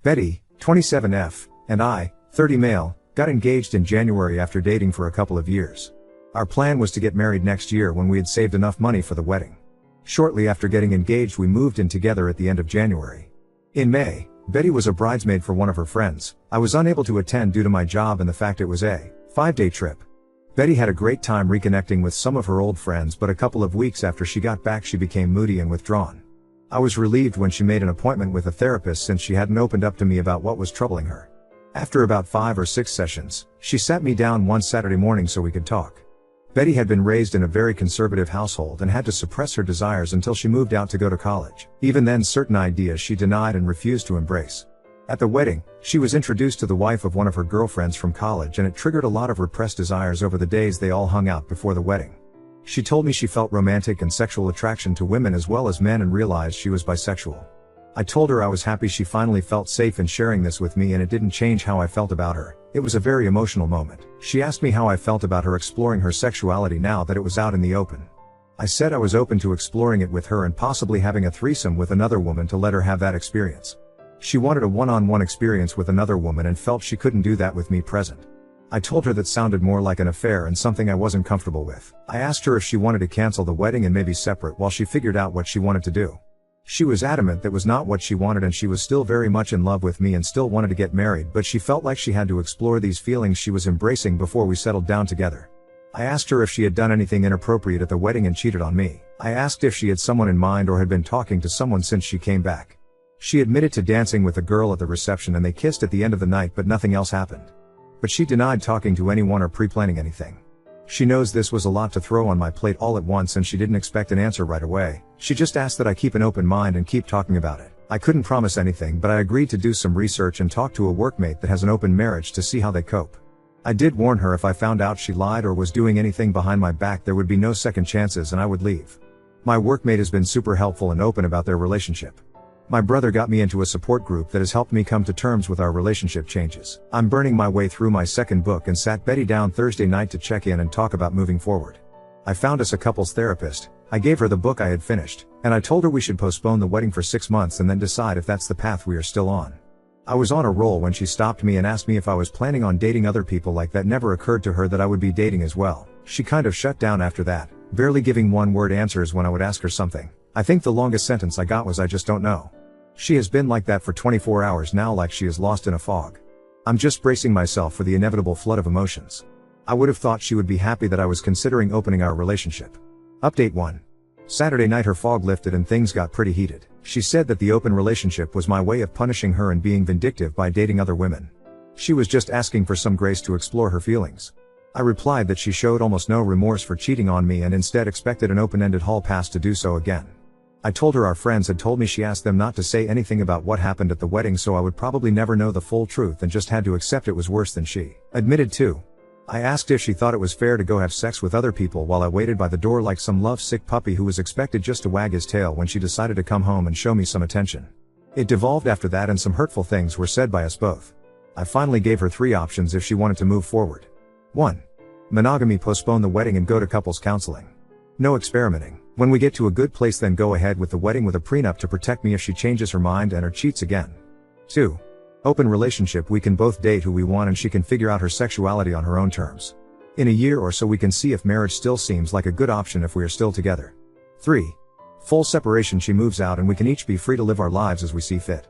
Betty, 27F, and I, 30 male, got engaged in January after dating for a couple of years. Our plan was to get married next year when we had saved enough money for the wedding. Shortly after getting engaged, we moved in together at the end of January. In May, Betty was a bridesmaid for one of her friends. I was unable to attend due to my job and the fact it was a 5-day trip. Betty had a great time reconnecting with some of her old friends, but a couple of weeks after she got back she became moody and withdrawn. I was relieved when she made an appointment with a therapist since she hadn't opened up to me about what was troubling her. After about 5 or 6 sessions, she sat me down one Saturday morning so we could talk. Betty had been raised in a very conservative household and had to suppress her desires until she moved out to go to college. Even then, certain ideas she denied and refused to embrace. At the wedding, she was introduced to the wife of one of her girlfriends from college, and it triggered a lot of repressed desires over the days they all hung out before the wedding. She told me she felt romantic and sexual attraction to women as well as men and realized she was bisexual. I told her I was happy she finally felt safe in sharing this with me, and it didn't change how I felt about her. It was a very emotional moment. She asked me how I felt about her exploring her sexuality now that it was out in the open. I said I was open to exploring it with her and possibly having a threesome with another woman to let her have that experience. She wanted a one-on-one experience with another woman and felt she couldn't do that with me present. I told her that sounded more like an affair and something I wasn't comfortable with. I asked her if she wanted to cancel the wedding and maybe separate while she figured out what she wanted to do. She was adamant that was not what she wanted, and she was still very much in love with me and still wanted to get married, but she felt like she had to explore these feelings she was embracing before we settled down together. I asked her if she had done anything inappropriate at the wedding and cheated on me. I asked if she had someone in mind or had been talking to someone since she came back. She admitted to dancing with a girl at the reception and they kissed at the end of the night, but nothing else happened. But she denied talking to anyone or pre-planning anything. She knows this was a lot to throw on my plate all at once, and she didn't expect an answer right away. She just asked that I keep an open mind and keep talking about it. I couldn't promise anything, but I agreed to do some research and talk to a workmate that has an open marriage to see how they cope. I did warn her if I found out she lied or was doing anything behind my back there would be no second chances and I would leave. My workmate has been super helpful and open about their relationship. My brother got me into a support group that has helped me come to terms with our relationship changes. I'm burning my way through my second book and sat Betty down Thursday night to check in and talk about moving forward. I found us a couples therapist. I gave her the book I had finished, and I told her we should postpone the wedding for 6 months and then decide if that's the path we are still on. I was on a roll when she stopped me and asked me if I was planning on dating other people. Like that never occurred to her that I would be dating as well. She kind of shut down after that, barely giving one-word answers when I would ask her something. I think the longest sentence I got was "I just don't know." She has been like that for 24 hours now, like she is lost in a fog. I'm just bracing myself for the inevitable flood of emotions. I would have thought she would be happy that I was considering opening our relationship. Update 1. Saturday night her fog lifted and things got pretty heated. She said that the open relationship was my way of punishing her and being vindictive by dating other women. She was just asking for some grace to explore her feelings. I replied that she showed almost no remorse for cheating on me and instead expected an open-ended hall pass to do so again. I told her our friends had told me she asked them not to say anything about what happened at the wedding, so I would probably never know the full truth and just had to accept it was worse than she admitted to. I asked if she thought it was fair to go have sex with other people while I waited by the door like some love-sick puppy who was expected just to wag his tail when she decided to come home and show me some attention. It devolved after that and some hurtful things were said by us both. I finally gave her 3 options if she wanted to move forward. 1. Monogamy, postpone the wedding and go to couples counseling. No experimenting. When we get to a good place, then go ahead with the wedding with a prenup to protect me if she changes her mind and or cheats again. 2. Open relationship, we can both date who we want and she can figure out her sexuality on her own terms. In a year or so we can see if marriage still seems like a good option if we are still together. 3. Full separation, she moves out and we can each be free to live our lives as we see fit.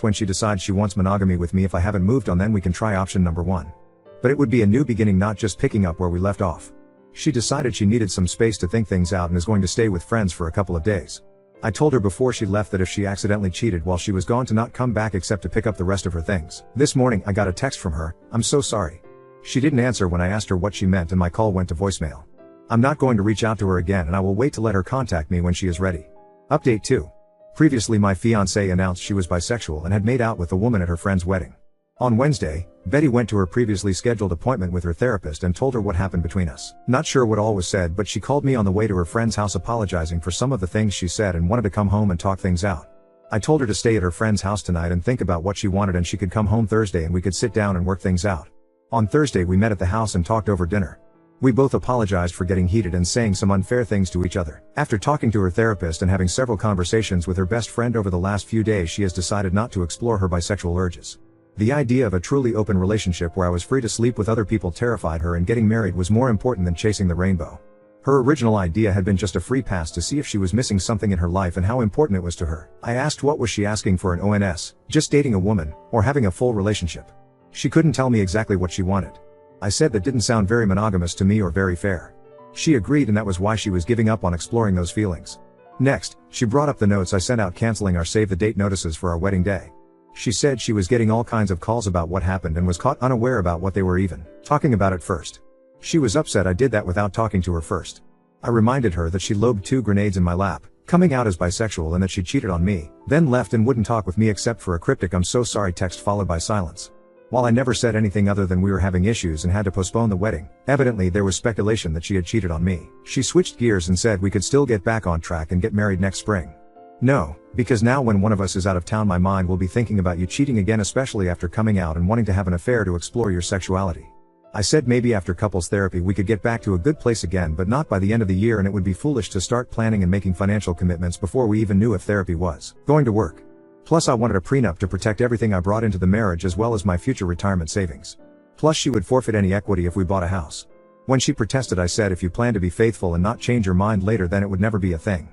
When she decides she wants monogamy with me if I haven't moved on, then we can try option number 1. But it would be a new beginning, not just picking up where we left off. She decided she needed some space to think things out and is going to stay with friends for a couple of days. I told her before she left that if she accidentally cheated while she was gone to not come back except to pick up the rest of her things. This morning I got a text from her, "I'm so sorry." She didn't answer when I asked her what she meant and my call went to voicemail. I'm not going to reach out to her again and I will wait to let her contact me when she is ready. Update 2. Previously my fiancée announced she was bisexual and had made out with a woman at her friend's wedding. On Wednesday, Betty went to her previously scheduled appointment with her therapist and told her what happened between us. Not sure what all was said, but she called me on the way to her friend's house apologizing for some of the things she said and wanted to come home and talk things out. I told her to stay at her friend's house tonight and think about what she wanted, and she could come home Thursday and we could sit down and work things out. On Thursday we met at the house and talked over dinner. We both apologized for getting heated and saying some unfair things to each other. After talking to her therapist and having several conversations with her best friend over the last few days, she has decided not to explore her bisexual urges. The idea of a truly open relationship where I was free to sleep with other people terrified her, and getting married was more important than chasing the rainbow. Her original idea had been just a free pass to see if she was missing something in her life and how important it was to her. I asked what was she asking for an ONS, just dating a woman, or having a full relationship. She couldn't tell me exactly what she wanted. I said that didn't sound very monogamous to me or very fair. She agreed, and that was why she was giving up on exploring those feelings. Next, she brought up the notes I sent out canceling our save the date notices for our wedding day. She said she was getting all kinds of calls about what happened and was caught unaware about what they were even talking about at first. She was upset I did that without talking to her first. I reminded her that she lobbed 2 grenades in my lap, coming out as bisexual, and that she cheated on me, then left and wouldn't talk with me except for a cryptic "I'm so sorry" text followed by silence. While I never said anything other than we were having issues and had to postpone the wedding, evidently there was speculation that she had cheated on me. She switched gears and said we could still get back on track and get married next spring. No, because now when one of us is out of town, my mind will be thinking about you cheating again, especially after coming out and wanting to have an affair to explore your sexuality. I said maybe after couples therapy we could get back to a good place again, but not by the end of the year, and it would be foolish to start planning and making financial commitments before we even knew if therapy was going to work. Plus I wanted a prenup to protect everything I brought into the marriage as well as my future retirement savings. Plus she would forfeit any equity if we bought a house. When she protested, I said if you plan to be faithful and not change your mind later, then it would never be a thing.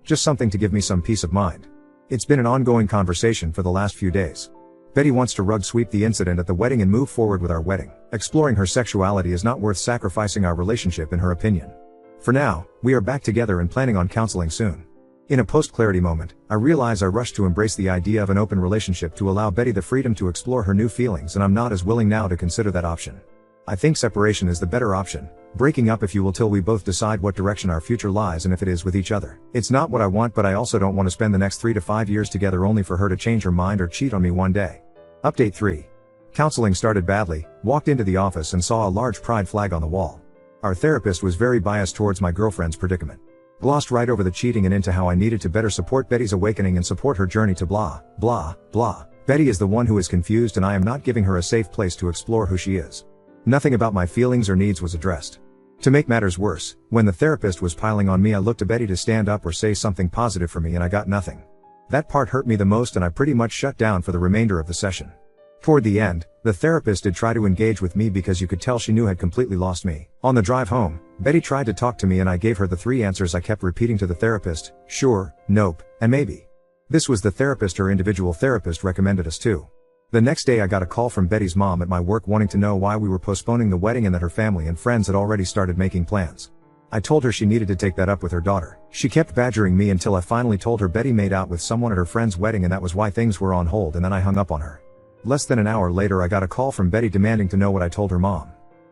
Just something to give me some peace of mind. It's been an ongoing conversation for the last few days. Betty wants to rug sweep the incident at the wedding and move forward with our wedding. Exploring her sexuality is not worth sacrificing our relationship in her opinion. For now, we are back together and planning on counseling soon. In a post-clarity moment, I realize I rushed to embrace the idea of an open relationship to allow Betty the freedom to explore her new feelings, and I'm not as willing now to consider that option. I think separation is the better option, breaking up if you will, till we both decide what direction our future lies and if it is with each other. It's not what I want, but I also don't want to spend the next 3 to 5 years together only for her to change her mind or cheat on me one day. Update 3. Counseling started badly. Walked into the office and saw a large pride flag on the wall. Our therapist was very biased towards my girlfriend's predicament. Glossed right over the cheating and into how I needed to better support Betty's awakening and support her journey to blah, blah, blah. Betty is the one who is confused, and I am not giving her a safe place to explore who she is. Nothing about my feelings or needs was addressed. To make matters worse, when the therapist was piling on me, I looked to Betty to stand up or say something positive for me, and I got nothing. That part hurt me the most, and I pretty much shut down for the remainder of the session. Toward the end, the therapist did try to engage with me because you could tell she knew I had completely lost me. On the drive home, Betty tried to talk to me and I gave her the 3 answers I kept repeating to the therapist: sure, nope, and maybe. This was the therapist her individual therapist recommended us to. The next day I got a call from Betty's mom at my work wanting to know why we were postponing the wedding and that her family and friends had already started making plans. I told her she needed to take that up with her daughter. She kept badgering me until I finally told her Betty made out with someone at her friend's wedding and that was why things were on hold, and then I hung up on her. Less than an hour later I got a call from Betty demanding to know what I told her mom.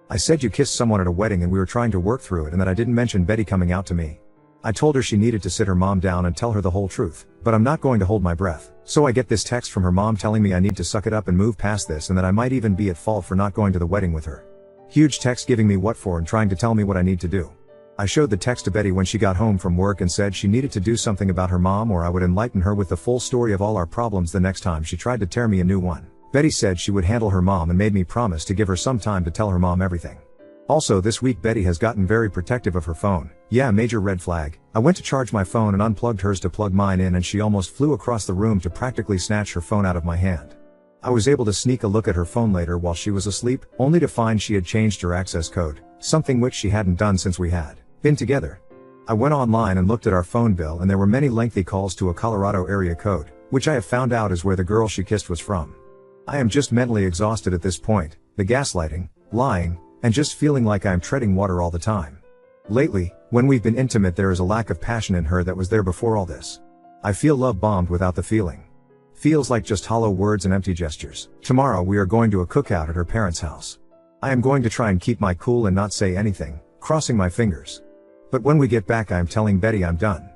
I said you kissed someone at a wedding and we were trying to work through it, and that I didn't mention Betty coming out to me. I told her she needed to sit her mom down and tell her the whole truth, but I'm not going to hold my breath. So I get this text from her mom telling me I need to suck it up and move past this, and that I might even be at fault for not going to the wedding with her. Huge text giving me what for and trying to tell me what I need to do. I showed the text to Betty when she got home from work and said she needed to do something about her mom or I would enlighten her with the full story of all our problems the next time she tried to tear me a new one. Betty said she would handle her mom and made me promise to give her some time to tell her mom everything. Also this week Betty has gotten very protective of her phone. Yeah, major red flag. I went to charge my phone and unplugged hers to plug mine in, and she almost flew across the room to practically snatch her phone out of my hand. I was able to sneak a look at her phone later while she was asleep, only to find she had changed her access code, something which she hadn't done since we had been together. I went online and looked at our phone bill, and there were many lengthy calls to a Colorado area code, which I have found out is where the girl she kissed was from. I am just mentally exhausted at this point, the gaslighting, lying, and just feeling like I am treading water all the time. Lately, when we've been intimate, there is a lack of passion in her that was there before all this. I feel love bombed without the feeling. Feels like just hollow words and empty gestures. Tomorrow we are going to a cookout at her parents' house. I am going to try and keep my cool and not say anything, crossing my fingers. But when we get back I am telling Betty I'm done.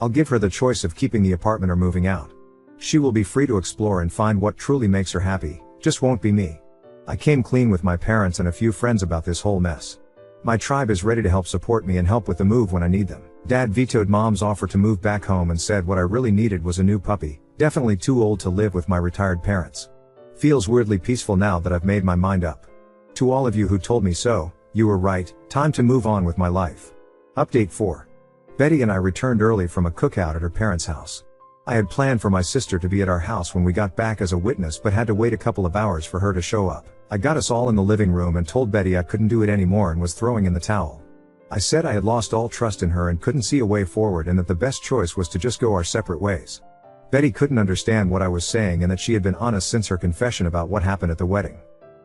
I'll give her the choice of keeping the apartment or moving out. She will be free to explore and find what truly makes her happy, just won't be me. I came clean with my parents and a few friends about this whole mess. My tribe is ready to help support me and help with the move when I need them. Dad vetoed Mom's offer to move back home and said what I really needed was a new puppy, definitely too old to live with my retired parents. Feels weirdly peaceful now that I've made my mind up. To all of you who told me so, You were right, time to move on with my life. Update 4. Betty and I returned early from a cookout at her parents' house. I had planned for my sister to be at our house when we got back as a witness but had to wait a couple of hours for her to show up. I got us all in the living room and told Betty I couldn't do it anymore and was throwing in the towel. I said I had lost all trust in her and couldn't see a way forward and that the best choice was to just go our separate ways. Betty couldn't understand what I was saying and that she had been honest since her confession about what happened at the wedding.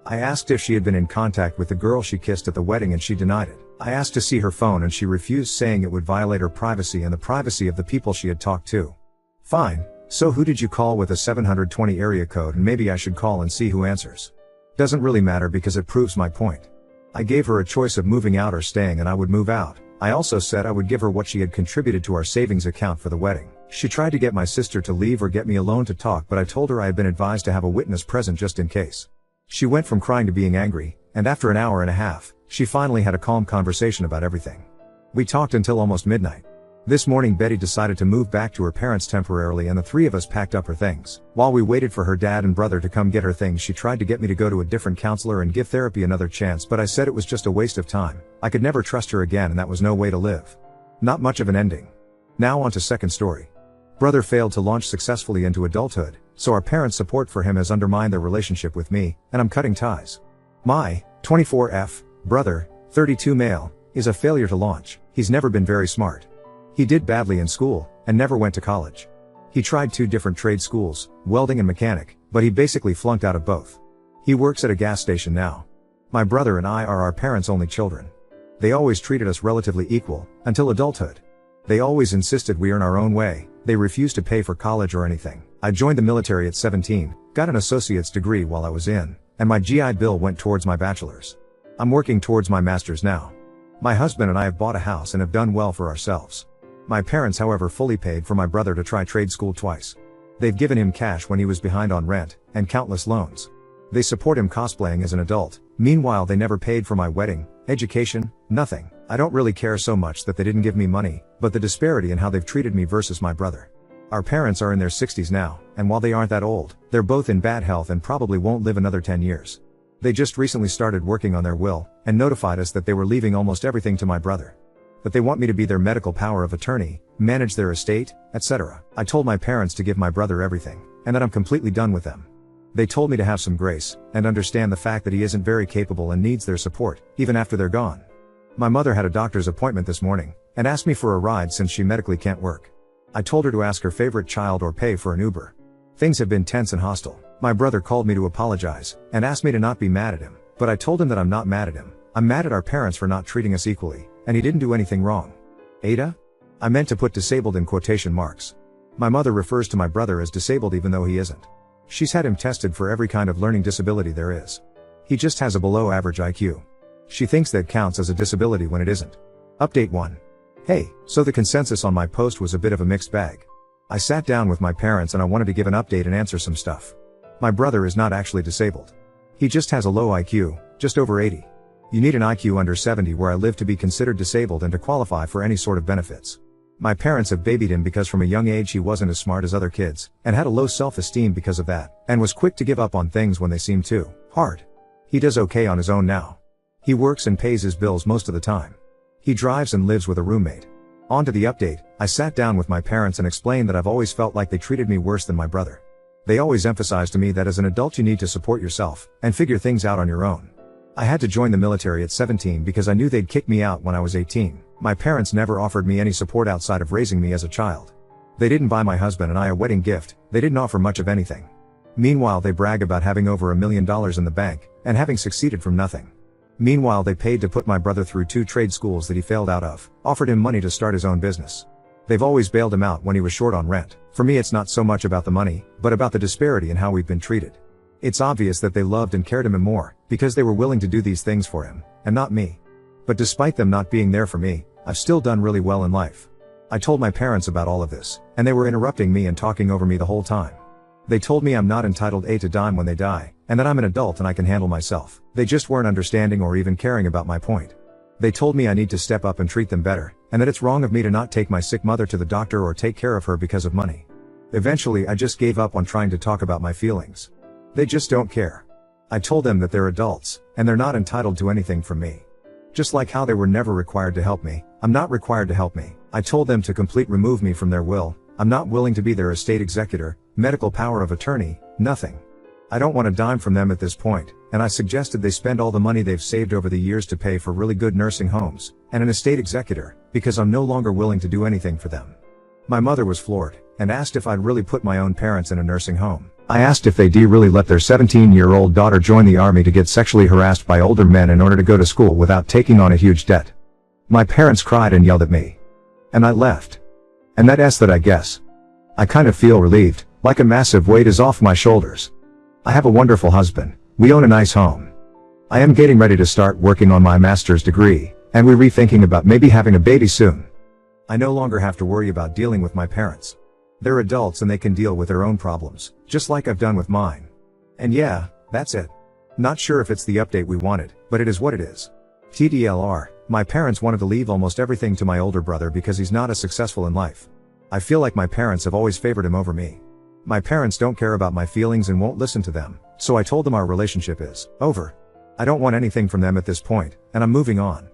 I asked if she had been in contact with the girl she kissed at the wedding and she denied it. I asked to see her phone and she refused, saying it would violate her privacy and the privacy of the people she had talked to. Fine, so who did you call with a 720 area code, and maybe I should call and see who answers. Doesn't really matter because it proves my point. I gave her a choice of moving out or staying and I would move out. I also said I would give her what she had contributed to our savings account for the wedding. She tried to get my sister to leave or get me alone to talk, but I told her I had been advised to have a witness present just in case. She went from crying to being angry, and after an hour and a half, she finally had a calm conversation about everything. We talked until almost midnight. This morning Betty decided to move back to her parents temporarily and the three of us packed up her things. While we waited for her dad and brother to come get her things, she tried to get me to go to a different counselor and give therapy another chance, but I said it was just a waste of time. I could never trust her again and that was no way to live. Not much of an ending. Now on to second story. Brother failed to launch successfully into adulthood, so our parents' support for him has undermined their relationship with me, and I'm cutting ties. My 24F brother, 32 male, is a failure to launch. He's never been very smart. He did badly in school, and never went to college. He tried 2 different trade schools, welding and mechanic, but he basically flunked out of both. He works at a gas station now. My brother and I are our parents' only children. They always treated us relatively equal, until adulthood. They always insisted we earn our own way. They refused to pay for college or anything. I joined the military at 17, got an associate's degree while I was in, and my GI Bill went towards my bachelor's. I'm working towards my master's now. My husband and I have bought a house and have done well for ourselves. My parents, however, fully paid for my brother to try trade school twice. They've given him cash when he was behind on rent, and countless loans. They support him cosplaying as an adult. Meanwhile, they never paid for my wedding, education, nothing. I don't really care so much that they didn't give me money, but the disparity in how they've treated me versus my brother. Our parents are in their 60s now, and while they aren't that old, they're both in bad health and probably won't live another 10 years. They just recently started working on their will, and notified us that they were leaving almost everything to my brother. That they want me to be their medical power of attorney, manage their estate, etc. I told my parents to give my brother everything, and that I'm completely done with them. They told me to have some grace, and understand the fact that he isn't very capable and needs their support, even after they're gone. My mother had a doctor's appointment this morning, and asked me for a ride since she medically can't work. I told her to ask her favorite child or pay for an Uber. Things have been tense and hostile. My brother called me to apologize, and asked me to not be mad at him, but I told him that I'm not mad at him. I'm mad at our parents for not treating us equally, and he didn't do anything wrong. Ada? I meant to put disabled in quotation marks. My mother refers to my brother as disabled even though he isn't. She's had him tested for every kind of learning disability there is. He just has a below average IQ. She thinks that counts as a disability when it isn't. Update 1. Hey, so the consensus on my post was a bit of a mixed bag. I sat down with my parents and I wanted to give an update and answer some stuff. My brother is not actually disabled. He just has a low IQ, just over 80. You need an IQ under 70 where I live to be considered disabled and to qualify for any sort of benefits. My parents have babied him because from a young age he wasn't as smart as other kids, and had a low self-esteem because of that, and was quick to give up on things when they seemed too hard. He does okay on his own now. He works and pays his bills most of the time. He drives and lives with a roommate. On to the update. I sat down with my parents and explained that I've always felt like they treated me worse than my brother. They always emphasized to me that as an adult you need to support yourself, and figure things out on your own. I had to join the military at 17 because I knew they'd kick me out when I was 18. My parents never offered me any support outside of raising me as a child. They didn't buy my husband and I a wedding gift, they didn't offer much of anything. Meanwhile, they brag about having over $1 million in the bank, and having succeeded from nothing. Meanwhile, they paid to put my brother through 2 trade schools that he failed out of, offered him money to start his own business. They've always bailed him out when he was short on rent. For me, it's not so much about the money, but about the disparity in how we've been treated. It's obvious that they loved and cared him more, because they were willing to do these things for him, and not me. But despite them not being there for me, I've still done really well in life. I told my parents about all of this, and they were interrupting me and talking over me the whole time. They told me I'm not entitled to dime when they die, and that I'm an adult and I can handle myself. They just weren't understanding or even caring about my point. They told me I need to step up and treat them better, and that it's wrong of me to not take my sick mother to the doctor or take care of her because of money. Eventually, I just gave up on trying to talk about my feelings. They just don't care. I told them that they're adults, and they're not entitled to anything from me. Just like how they were never required to help me, I'm not required to help me. I told them to completely remove me from their will. I'm not willing to be their estate executor, medical power of attorney, nothing. I don't want a dime from them at this point, and I suggested they spend all the money they've saved over the years to pay for really good nursing homes, and an estate executor, because I'm no longer willing to do anything for them. My mother was floored, and asked if I'd really put my own parents in a nursing home. I asked if they'd really let their 17-year-old daughter join the army to get sexually harassed by older men in order to go to school without taking on a huge debt. My parents cried and yelled at me. And I left. And that's that, I guess. I kind of feel relieved, like a massive weight is off my shoulders. I have a wonderful husband. We own a nice home. I am getting ready to start working on my master's degree, and we're rethinking about maybe having a baby soon. I no longer have to worry about dealing with my parents. They're adults and they can deal with their own problems, just like I've done with mine. And yeah, that's it. Not sure if it's the update we wanted, but it is what it is. TDLR, my parents wanted to leave almost everything to my older brother because he's not as successful in life. I feel like my parents have always favored him over me. My parents don't care about my feelings and won't listen to them, so I told them our relationship is over. I don't want anything from them at this point, and I'm moving on.